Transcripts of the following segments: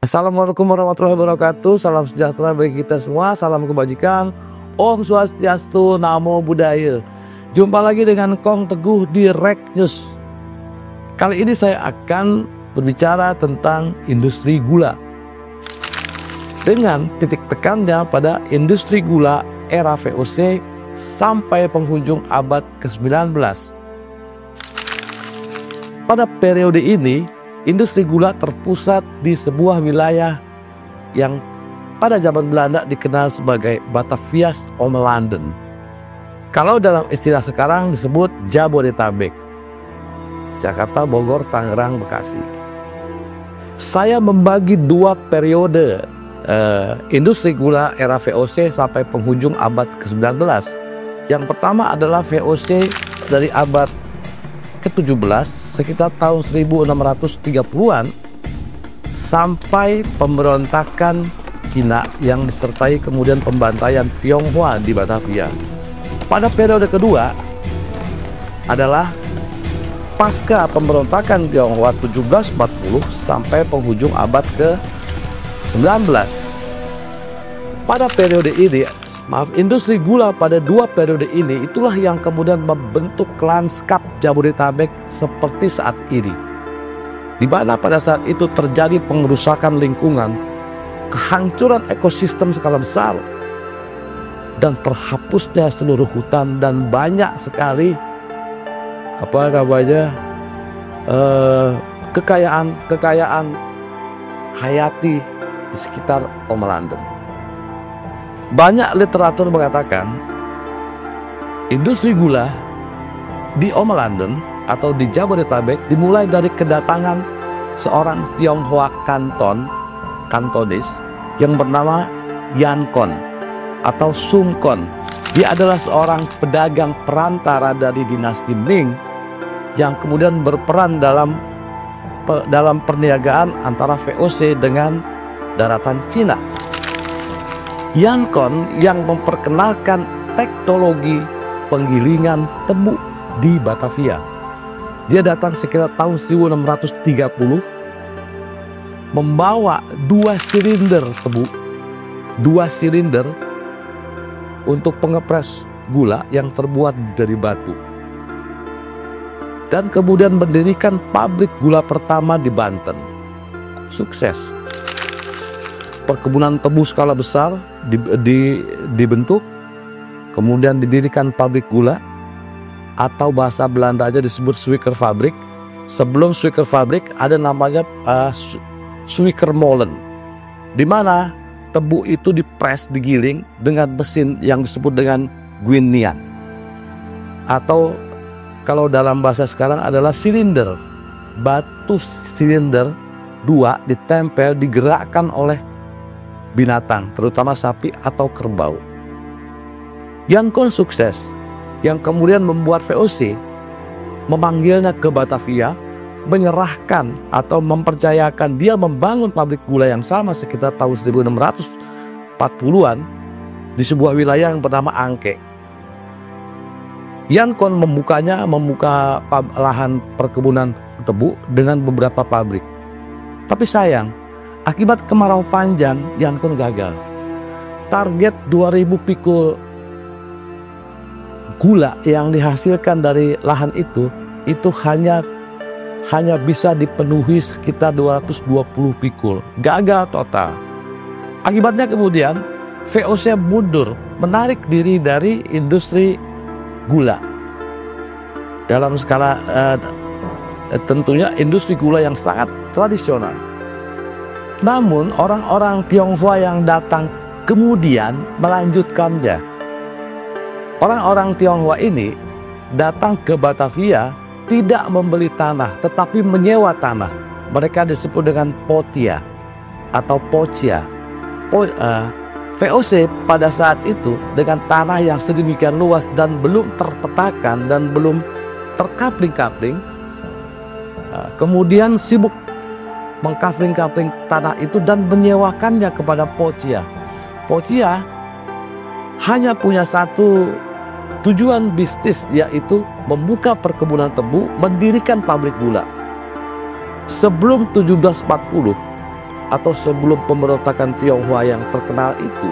Assalamualaikum warahmatullahi wabarakatuh. Salam sejahtera bagi kita semua. Salam kebajikan. Om Swastiastu, Namo Buddhaya. Jumpa lagi dengan Kong Teguh di Rek News. Kali ini saya akan berbicara tentang industri gula, dengan titik tekannya pada industri gula era VOC sampai penghujung abad ke-19. Pada periode ini, industri gula terpusat di sebuah wilayah yang pada zaman Belanda dikenal sebagai Batavias Omelanden. Kalau dalam istilah sekarang disebut Jabodetabek, Jakarta, Bogor, Tangerang, Bekasi. Saya membagi dua periode industri gula era VOC sampai penghujung abad ke-19. Yang pertama adalah VOC dari abad ke-17 sekitar tahun 1630-an sampai pemberontakan Cina yang disertai kemudian pembantaian Tionghoa di Batavia. Pada periode kedua adalah pasca pemberontakan Tionghoa 1740 sampai penghujung abad ke-19. Pada periode ini, industri gula pada dua periode ini itulah yang kemudian membentuk lanskap Jabodetabek seperti saat ini, di mana pada saat itu terjadi pengerusakan lingkungan, kehancuran ekosistem skala besar, dan terhapusnya seluruh hutan dan banyak sekali kekayaan hayati di sekitar Omelanden. Banyak literatur mengatakan industri gula di Omelanden atau di Jabodetabek dimulai dari kedatangan seorang Tionghoa kantonis yang bernama Yankon atau Sungkon. Dia adalah seorang pedagang perantara dari dinasti Ming yang kemudian berperan dalam perniagaan antara VOC dengan daratan Cina. Yankon yang memperkenalkan teknologi penggilingan tebu di Batavia. Dia datang sekitar tahun 1630 membawa dua silinder tebu, untuk pengepres gula yang terbuat dari batu, dan kemudian mendirikan pabrik gula pertama di Banten. Sukses. Perkebunan tebu skala besar dibentuk, kemudian didirikan pabrik gula, atau bahasa Belanda aja disebut suikerfabrik. Sebelum suikerfabrik ada namanya suikermolen, di mana tebu itu digiling dengan mesin yang disebut dengan guinian, atau kalau dalam bahasa sekarang adalah silinder. Batu silinder dua ditempel, digerakkan oleh binatang, terutama sapi atau kerbau. Yankon sukses, yang kemudian membuat VOC memanggilnya ke Batavia, menyerahkan atau mempercayakan dia membangun pabrik gula yang sama sekitar tahun 1640-an di sebuah wilayah yang bernama Angke. Yankon membuka lahan perkebunan tebu dengan beberapa pabrik. Tapi sayang, akibat kemarau panjang, Yankon gagal. Target 2000 pikul gula yang dihasilkan dari lahan itu hanya bisa dipenuhi sekitar 220 pikul. Gagal total. Akibatnya kemudian VOC mundur, menarik diri dari industri gula. Dalam skala tentunya industri gula yang sangat tradisional. Namun orang-orang Tionghoa yang datang kemudian melanjutkannya. Orang-orang Tionghoa ini datang ke Batavia tidak membeli tanah tetapi menyewa tanah. Mereka disebut dengan potia atau pocia. VOC pada saat itu dengan tanah yang sedemikian luas dan belum terpetakan dan belum terkapling-kapling, kemudian sibuk mengkapling-kapling tanah itu dan menyewakannya kepada pocia. Pocia hanya punya satu tujuan bisnis, yaitu membuka perkebunan tebu, mendirikan pabrik gula. Sebelum 1740, atau sebelum pemberontakan Tionghoa yang terkenal itu,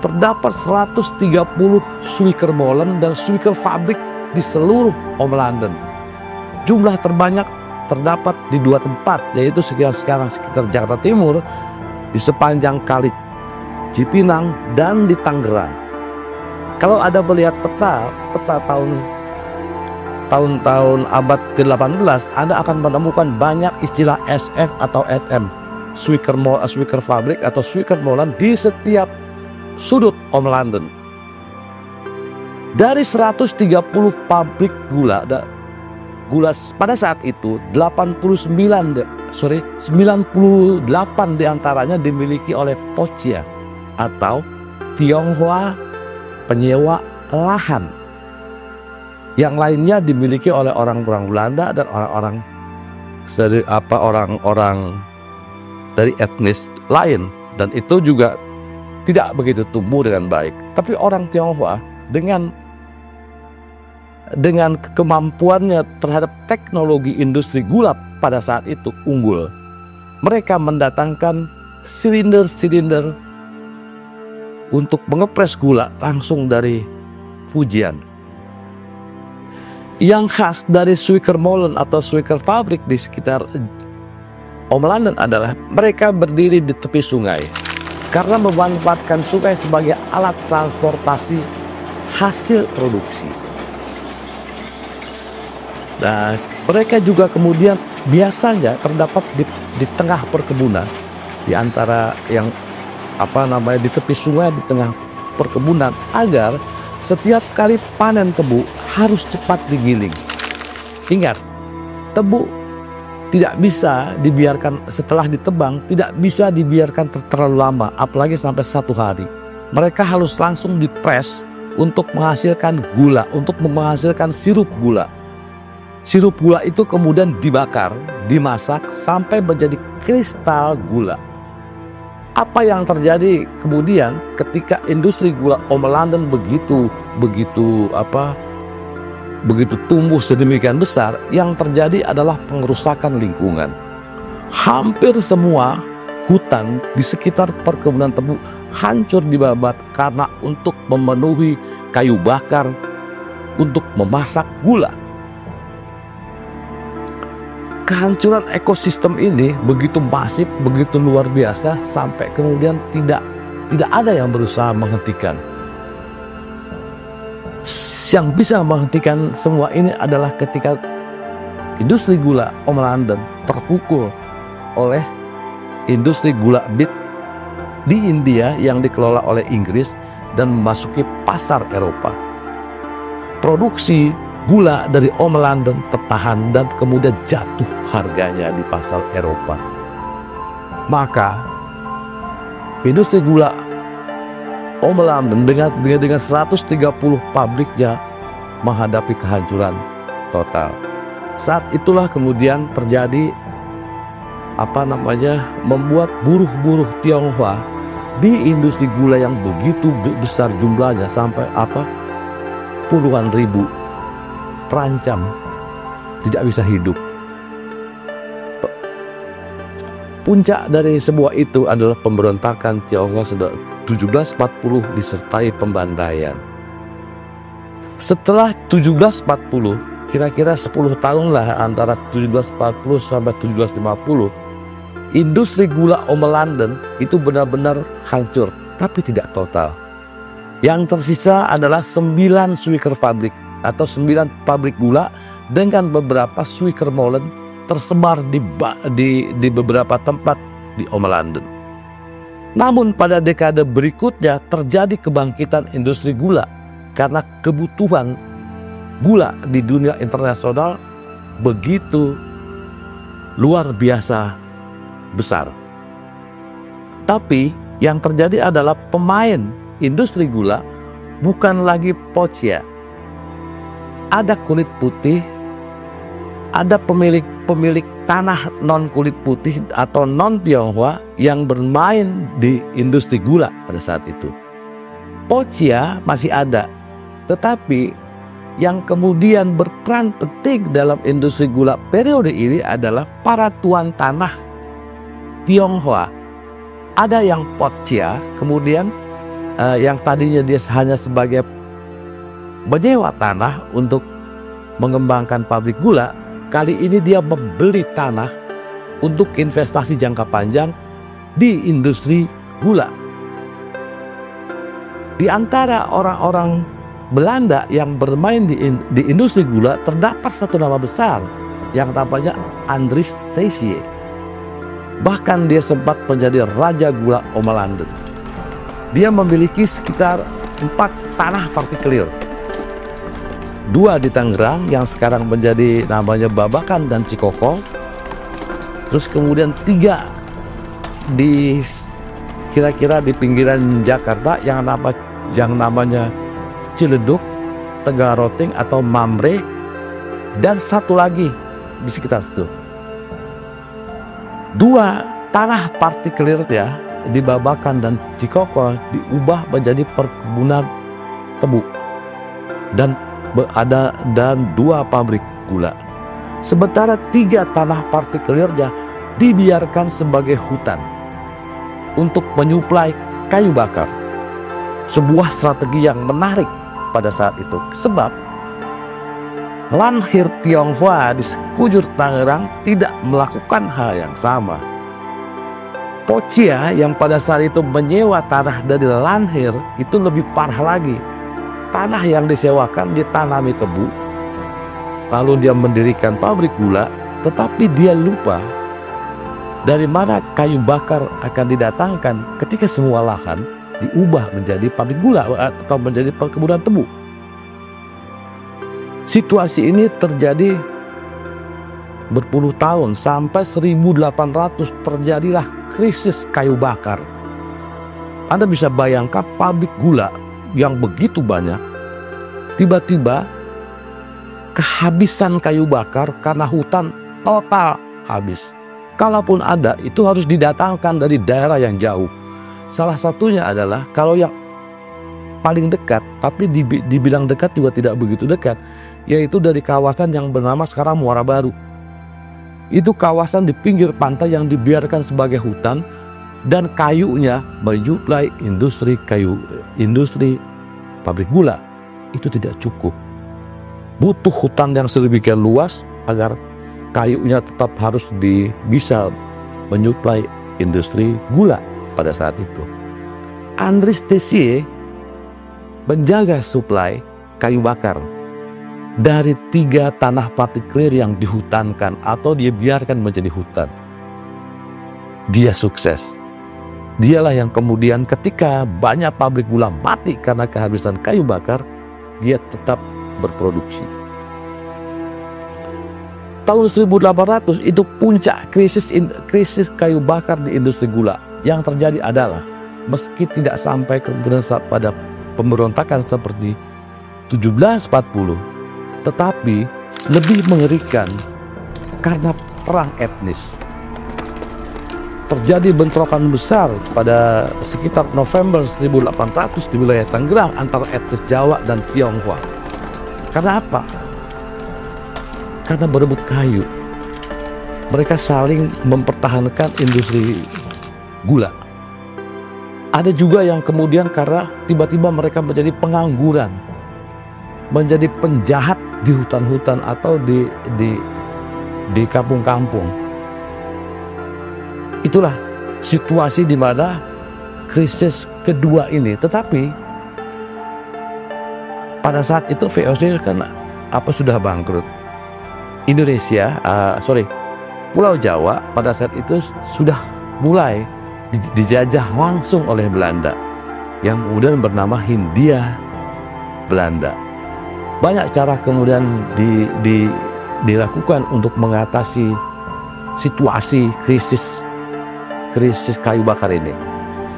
terdapat 130 suikermolen dan suiker fabrik di seluruh Om Landen. Jumlah terbanyak terdapat di 2 tempat, yaitu sekarang sekitar Jakarta Timur, di sepanjang Kali Cipinang, dan di Tangerang. Kalau Anda melihat peta tahun-tahun abad ke-18, Anda akan menemukan banyak istilah SF atau SM, suiker fabrik atau suikermolen, di setiap sudut Om Landen. Dari 130 pabrik gula pada saat itu, 98 diantaranya dimiliki oleh Pochia atau Tionghoa penyewa lahan. Yang lainnya dimiliki oleh orang-orang Belanda dan orang-orang dari etnis lain, dan itu juga tidak begitu tumbuh dengan baik. Tapi orang Tionghoa dengan kemampuannya terhadap teknologi industri gula pada saat itu unggul. Mereka mendatangkan silinder-silinder untuk mengepres gula langsung dari Fujian. Yang khas dari suikermolen atau suiker fabrik di sekitar Om Landen adalah mereka berdiri di tepi sungai karena memanfaatkan sungai sebagai alat transportasi hasil produksi. Nah, mereka juga kemudian biasanya terdapat di tengah perkebunan, di antara di tepi sungai, di tengah perkebunan, agar setiap kali panen tebu harus cepat digiling. Ingat, tebu tidak bisa dibiarkan setelah ditebang, tidak bisa dibiarkan terlalu lama, apalagi sampai 1 hari. Mereka harus langsung dipres untuk menghasilkan gula, untuk menghasilkan sirup gula. Sirup gula itu kemudian dibakar, dimasak sampai menjadi kristal gula. Apa yang terjadi kemudian ketika industri gula Om Landen begitu tumbuh sedemikian besar, yang terjadi adalah pengerusakan lingkungan. Hampir semua hutan di sekitar perkebunan tebu hancur dibabat karena untuk memenuhi kayu bakar untuk memasak gula. Kehancuran ekosistem ini begitu masif, begitu luar biasa, sampai kemudian tidak ada yang berusaha menghentikan. Yang bisa menghentikan semua ini adalah ketika industri gula Om Landen terpukul oleh industri gula bit di India yang dikelola oleh Inggris dan memasuki pasar Eropa. Produksi gula dari Om Landen tertahan dan kemudian jatuh harganya di pasar Eropa. Maka industri gula Om Landen dengan 130 pabriknya menghadapi kehancuran total. Saat itulah kemudian terjadi membuat buruh-buruh Tionghoa di industri gula yang begitu besar jumlahnya, sampai puluhan ribu, terancam tidak bisa hidup. Puncak dari sebuah itu adalah pemberontakan Tionghoa 1740 disertai pembantaian. Setelah 1740, kira-kira 10 tahun lah, antara 1740 sampai 1750, industri gula Om Landen itu benar-benar hancur, tapi tidak total. Yang tersisa adalah 9 suiker fabrik atau 9 pabrik gula dengan beberapa suikermolen tersebar di beberapa tempat di Om Landen. Namun pada dekade berikutnya terjadi kebangkitan industri gula karena kebutuhan gula di dunia internasional begitu luar biasa besar. Tapi yang terjadi adalah pemain industri gula bukan lagi Pochia. Ada kulit putih, ada pemilik tanah non kulit putih atau non Tionghoa yang bermain di industri gula pada saat itu. Pochia masih ada, tetapi yang kemudian berperan penting dalam industri gula periode ini adalah para tuan tanah Tionghoa. Ada yang Potia, kemudian yang tadinya dia hanya sebagai menyewa tanah untuk mengembangkan pabrik gula, kali ini dia membeli tanah untuk investasi jangka panjang di industri gula. Di antara orang-orang Belanda yang bermain di industri gula terdapat satu nama besar yang tampaknya Andries Thesier. Bahkan dia sempat menjadi raja gula Omelanden. Dia memiliki sekitar 4 tanah partikelir. 2 di Tangerang yang sekarang menjadi namanya Babakan dan Cikokol. Terus kemudian 3 di kira-kira di pinggiran Jakarta yang namanya Ciledug, Tegaroting atau Mamre, dan 1 lagi di sekitar situ. 2 tanah partikelir ya di Babakan dan Cikokol diubah menjadi perkebunan tebu dan 2 pabrik gula. Sementara 3 tanah partikelirnya dibiarkan sebagai hutan untuk menyuplai kayu bakar. Sebuah strategi yang menarik pada saat itu, sebab Lanhir Tionghoa di sekujur Tangerang tidak melakukan hal yang sama. Pocia yang pada saat itu menyewa tanah dari Lanhir itu lebih parah lagi. Tanah yang disewakan ditanami tebu, lalu dia mendirikan pabrik gula, tetapi dia lupa dari mana kayu bakar akan didatangkan ketika semua lahan diubah menjadi pabrik gula atau menjadi perkebunan tebu. Situasi ini terjadi berpuluh tahun, sampai 1800 terjadilah krisis kayu bakar. Anda bisa bayangkan pabrik gula yang begitu banyak, tiba-tiba kehabisan kayu bakar karena hutan total habis. Kalaupun ada, itu harus didatangkan dari daerah yang jauh. Salah satunya adalah kalau yang paling dekat, tapi dibilang dekat juga tidak begitu dekat, yaitu dari kawasan yang bernama sekarang Muara Baru. Itu kawasan di pinggir pantai yang dibiarkan sebagai hutan, dan kayunya menyuplai industri pabrik gula. Itu tidak cukup. Butuh hutan yang sedemikian luas agar kayunya tetap harus bisa menyuplai industri gula pada saat itu. Andries Thesier menjaga suplai kayu bakar dari 3 tanah partikelir yang dihutankan atau dia biarkan menjadi hutan. Dia sukses. Dialah yang kemudian ketika banyak pabrik gula mati karena kehabisan kayu bakar, dia tetap berproduksi. Tahun 1800 itu puncak krisis kayu bakar di industri gula. Yang terjadi adalah meski tidak sampai kemudian pada pemberontakan seperti 1740, tetapi lebih mengerikan karena perang etnis. Terjadi bentrokan besar pada sekitar November 1800 di wilayah Tangerang antara etnis Jawa dan Tionghoa. Karena apa? Karena berebut kayu. Mereka saling mempertahankan industri gula. Ada juga yang kemudian karena tiba-tiba mereka menjadi pengangguran, menjadi penjahat di hutan-hutan atau di kampung-kampung. Itulah situasi di mana krisis kedua ini. Tetapi pada saat itu VOC kan sudah bangkrut. Pulau Jawa pada saat itu sudah mulai dijajah langsung oleh Belanda yang kemudian bernama Hindia Belanda. Banyak cara kemudian dilakukan untuk mengatasi situasi krisis kayu bakar ini.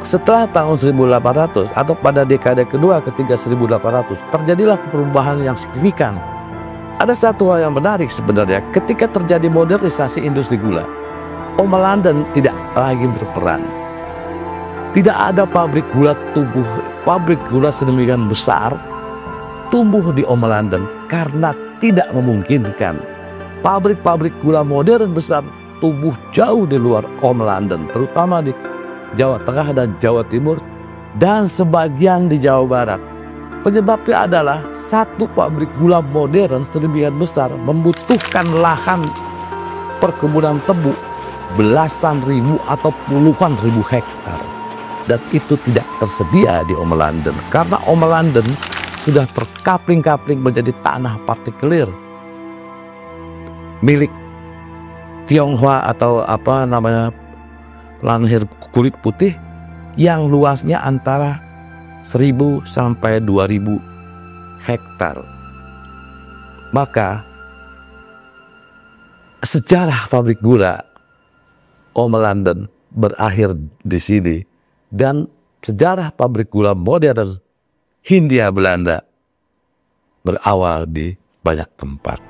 Setelah tahun 1800 atau pada dekade kedua ketiga 1800 terjadilah perubahan yang signifikan. Ada satu hal yang menarik sebenarnya, ketika terjadi modernisasi industri gula, Omelanden tidak lagi berperan. Tidak ada pabrik gula sedemikian besar tumbuh di Omelanden karena tidak memungkinkan. Pabrik-pabrik gula modern besar tumbuh jauh di luar Om London, terutama di Jawa Tengah dan Jawa Timur, dan sebagian di Jawa Barat. Penyebabnya adalah satu pabrik gula modern sedemikian besar membutuhkan lahan perkebunan tebu belasan ribu atau puluhan ribu hektar. Dan itu tidak tersedia di Om London, karena Om London sudah terkapling-kapling menjadi tanah partikelir milik Tionghoa atau lanhir kulit putih yang luasnya antara 1.000 sampai 2.000 hektar. Maka sejarah pabrik gula Om London berakhir di sini, dan sejarah pabrik gula modern Hindia Belanda berawal di banyak tempat.